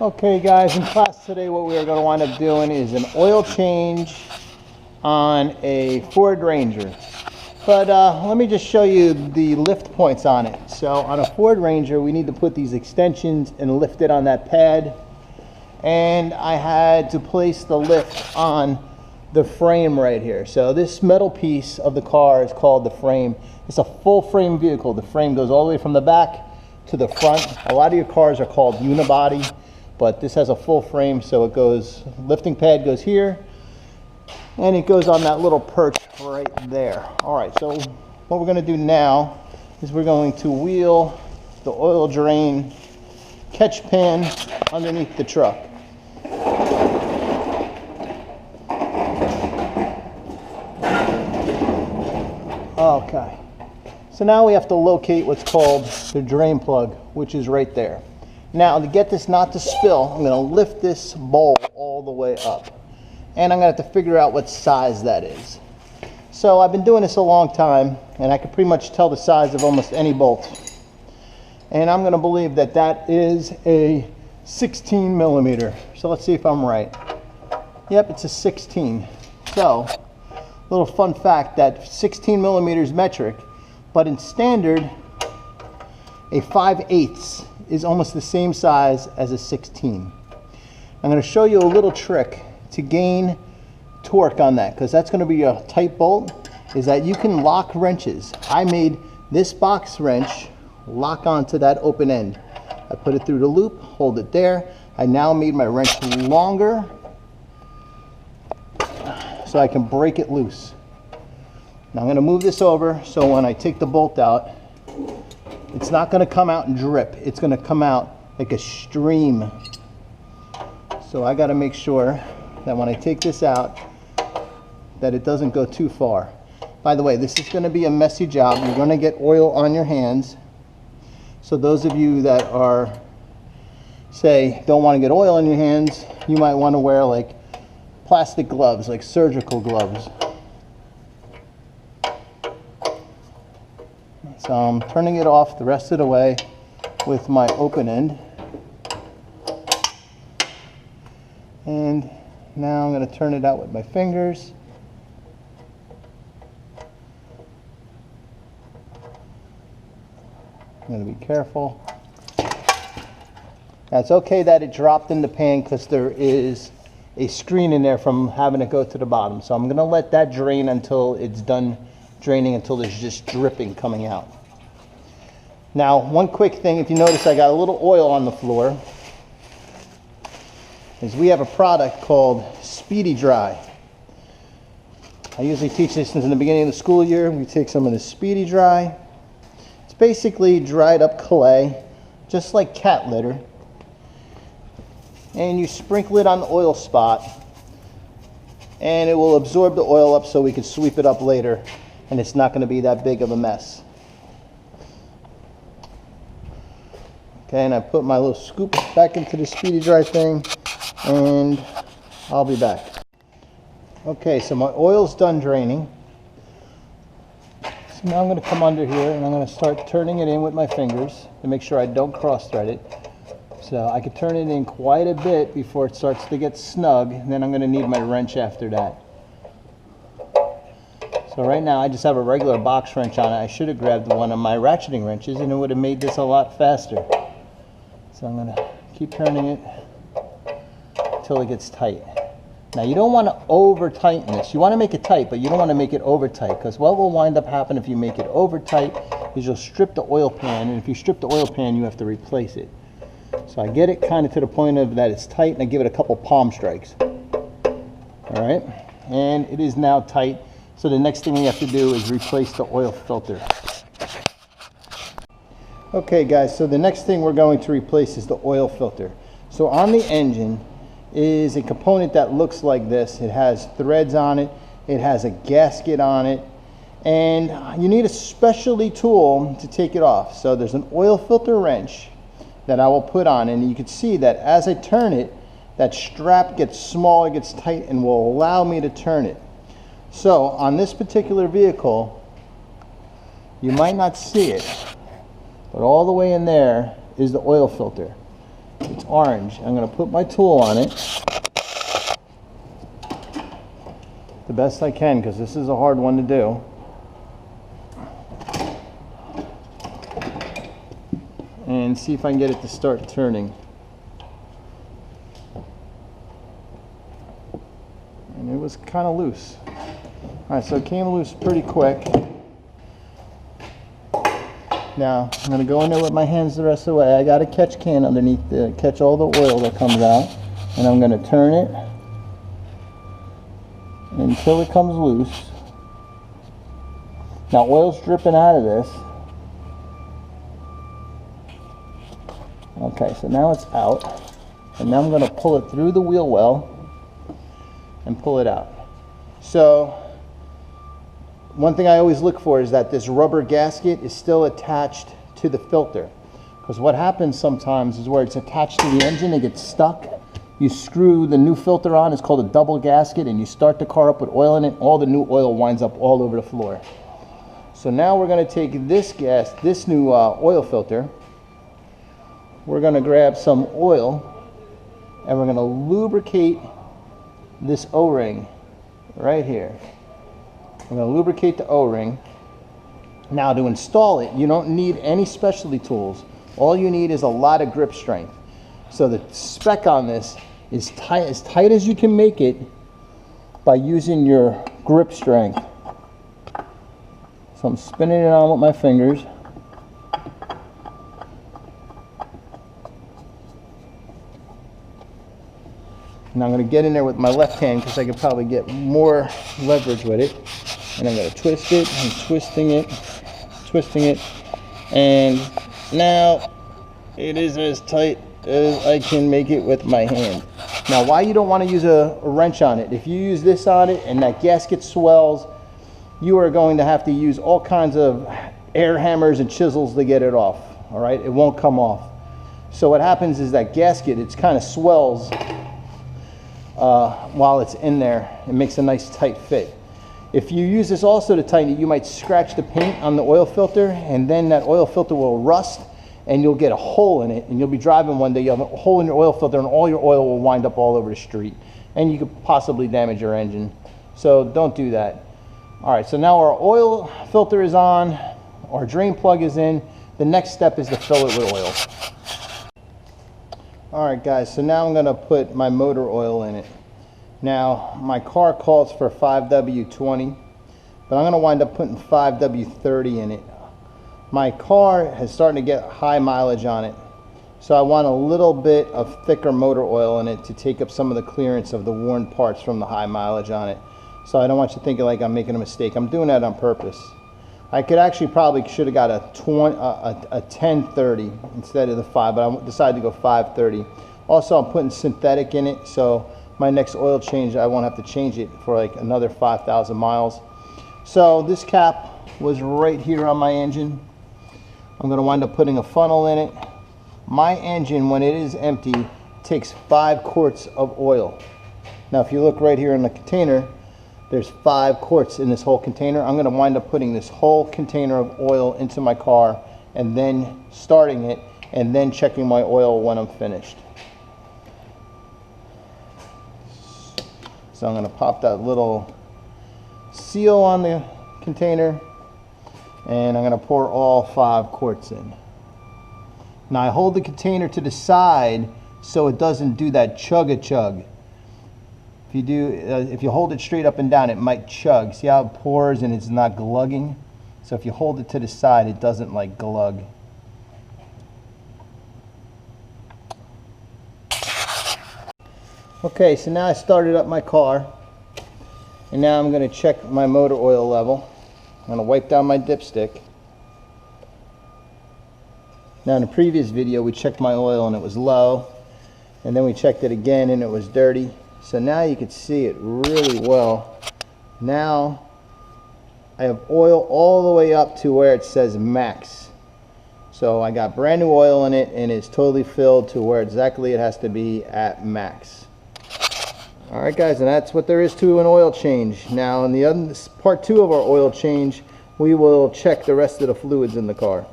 Okay guys, in class today what we are going to wind up doing is an oil change on a Ford Ranger. But let me just show you the lift points on it. So on a Ford Ranger we need to put these extensions and lift it on that pad. And I had to place the lift on the frame right here. So this metal piece of the car is called the frame. It's a full frame vehicle. The frame goes all the way from the back to the front. A lot of your cars are called unibody, but this has a full frame, so it goes, lifting pad goes here, and it goes on that little perch right there. All right, so what we're gonna do now is we're going to wheel the oil drain catch pan underneath the truck. Okay, so now we have to locate what's called the drain plug, which is right there. Now, to get this not to spill, I'm going to lift this bowl all the way up. And I'm going to have to figure out what size that is. So I've been doing this a long time, and I can pretty much tell the size of almost any bolt. And I'm going to believe that that is a 16 millimeter. So let's see if I'm right. Yep, it's a 16. So, little fun fact that 16 millimeters metric, but in standard, a 5/8 is almost the same size as a 16. I'm going to show you a little trick to gain torque on that, because that's going to be a tight bolt, is that you can lock wrenches. I made this box wrench lock onto that open end. I put it through the loop, hold it there. I now made my wrench longer so I can break it loose. Now I'm going to move this over so when I take the bolt out, it's not going to come out and drip. It's going to come out like a stream. So I got to make sure that when I take this out, that it doesn't go too far. By the way, this is going to be a messy job. You're going to get oil on your hands. So those of you that are, say, don't want to get oil on your hands, you might want to wear like plastic gloves, like surgical gloves. So I'm turning it off the rest of the way with my open end. And now I'm going to turn it out with my fingers. I'm going to be careful. Now it's okay that it dropped in the pan because there is a screen in there from having it go to the bottom. So I'm going to let that drain until it's done draining, until there's just dripping coming out. Now, one quick thing, if you notice I got a little oil on the floor, is we have a product called Speedy Dry. I usually teach this in the beginning of the school year. We take some of the Speedy Dry. It's basically dried up clay, just like cat litter. And you sprinkle it on the oil spot, and it will absorb the oil up so we can sweep it up later, and it's not going to be that big of a mess. Okay, and I put my little scoop back into the Speedy Dry thing, and I'll be back. Okay, so my oil's done draining. So now I'm going to come under here and I'm going to start turning it in with my fingers to make sure I don't cross thread it. So I can turn it in quite a bit before it starts to get snug, and then I'm going to need my wrench after that. So right now I just have a regular box wrench on it. I should have grabbed one of my ratcheting wrenches and it would have made this a lot faster. So I'm going to keep turning it until it gets tight. Now you don't want to over tighten this. You want to make it tight, but you don't want to make it over tight, because what will wind up happening if you make it over tight is you'll strip the oil pan, and if you strip the oil pan you have to replace it. So I get it kind of to the point of that it's tight, and I give it a couple palm strikes. Alright, and it is now tight. So the next thing we have to do is replace the oil filter. Okay guys, so the next thing we're going to replace is the oil filter. So on the engine is a component that looks like this. It has threads on it, it has a gasket on it, and you need a specialty tool to take it off. So there's an oil filter wrench that I will put on, and you can see that as I turn it, that strap gets smaller, gets tight, and will allow me to turn it. So on this particular vehicle, you might not see it, but all the way in there is the oil filter. It's orange. I'm going to put my tool on it the best I can, because this is a hard one to do. And see if I can get it to start turning. And it was kind of loose. Alright, so it came loose pretty quick. Now, I'm going to go in there with my hands the rest of the way. I got a catch can underneath to catch all the oil that comes out. And I'm going to turn it until it comes loose. Now, oil's dripping out of this. Okay, so now it's out. And now I'm going to pull it through the wheel well and pull it out. So, one thing I always look for is that this rubber gasket is still attached to the filter. Because what happens sometimes is where it's attached to the engine, it gets stuck. You screw the new filter on, it's called a double gasket, and you start the car up with oil in it, all the new oil winds up all over the floor. So now we're going to take this new oil filter, we're going to grab some oil, and we're going to lubricate this O-ring right here. We're going to lubricate the O-ring. Now, to install it, you don't need any specialty tools. All you need is a lot of grip strength. So the spec on this is as tight as you can make it by using your grip strength. So I'm spinning it on with my fingers. Now I'm going to get in there with my left hand because I could probably get more leverage with it. And I'm going to twist it. I'm twisting it. And now it is as tight as I can make it with my hand. Now, why you don't want to use a wrench on it? If you use this on it and that gasket swells, you are going to have to use all kinds of air hammers and chisels to get it off. All right, it won't come off. So what happens is that gasket, it's kind of swells while it's in there. It makes a nice tight fit. If you use this also to tighten it, you might scratch the paint on the oil filter, and then that oil filter will rust and you'll get a hole in it, and you'll be driving one day, you'll have a hole in your oil filter, and all your oil will wind up all over the street, and you could possibly damage your engine. So don't do that. All right, so now our oil filter is on, our drain plug is in. The next step is to fill it with oil. All right, guys, so now I'm going to put my motor oil in it. Now, my car calls for 5W20, but I'm going to wind up putting 5W30 in it. My car is starting to get high mileage on it, so I want a little bit of thicker motor oil in it to take up some of the clearance of the worn parts from the high mileage on it. So I don't want you thinking like I'm making a mistake. I'm doing that on purpose. I could actually probably should have got a 1030 instead of the 5, but I decided to go 530. Also, I'm putting synthetic in it, so my next oil change, I won't have to change it for like another 5,000 miles. So this cap was right here on my engine. I'm going to wind up putting a funnel in it. My engine, when it is empty, takes 5 quarts of oil. Now, if you look right here in the container, there's 5 quarts in this whole container. I'm going to wind up putting this whole container of oil into my car and then starting it and then checking my oil when I'm finished. So I'm going to pop that little seal on the container, and I'm going to pour all 5 quarts in. Now I hold the container to the side so it doesn't do that chug-a-chug. If you hold it straight up and down, it might chug. See how it pours and it's not glugging? So if you hold it to the side, it doesn't like glug. Okay, so now I started up my car, and now I'm going to check my motor oil level. I'm going to wipe down my dipstick. Now in the previous video we checked my oil and it was low, and then we checked it again and it was dirty. So now you can see it really well. Now I have oil all the way up to where it says max. So I got brand new oil in it and it's totally filled to where exactly it has to be at max. Alright guys, and that's what there is to an oil change. Now in the other part 2 of our oil change, we will check the rest of the fluids in the car.